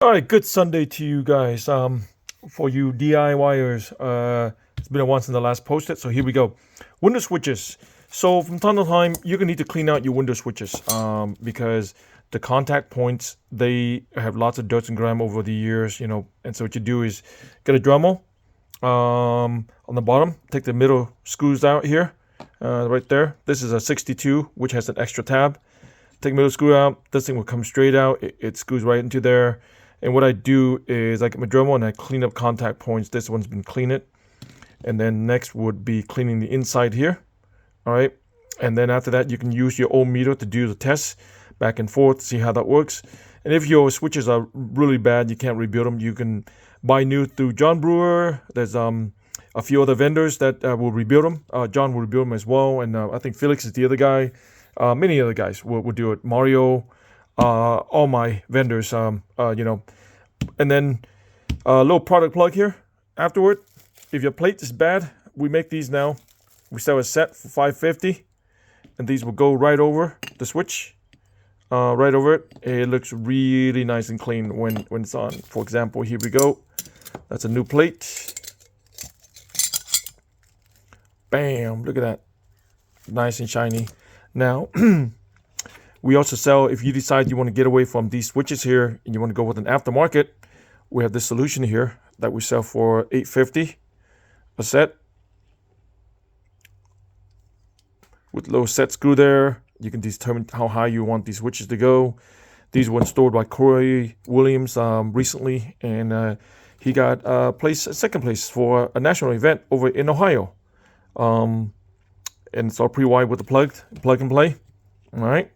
All right, good Sunday to you guys. For you DIYers, it's been a while since the last posted, so here we go. Window switches. So from time to time, you're gonna need to clean out your window switches, because the contact points they have lots of dirt and grime over the years, And so what you do is get a Dremel on the bottom, take the middle screws out here, right there. This is a 62, which has an extra tab. Take the middle screw out. This thing will come straight out. It screws right into there. And what I do is I get my Dremel and I clean up contact points. This one's been cleaned. And then next would be cleaning the inside here. All right. And then after that, you can use your own meter to do the test back and forth, see how that works. And if your switches are really bad, you can't rebuild them, you can buy new through John Brewer. There's a few other vendors that will rebuild them. John will rebuild them as well. And I think Felix is the other guy. Many other guys will do it. Mario, all my vendors, and then a little product plug here. Afterward, if your plate is bad, we make these now. We sell a set for $5.50, and these will go right over the switch, right over it. It looks really nice and clean when it's on. For example, here we go. That's a new plate. Bam! Look at that, nice and shiny. Now, we also sell, if you decide you want to get away from these switches here and you want to go with an aftermarket, we have this solution here that we sell for $8.50 a set. With a little set screw there, you can determine how high you want these switches to go. These were installed by Corey Williams recently, and he got second place for a national event over in Ohio. And it's all pre-wired with the plug and play. All right.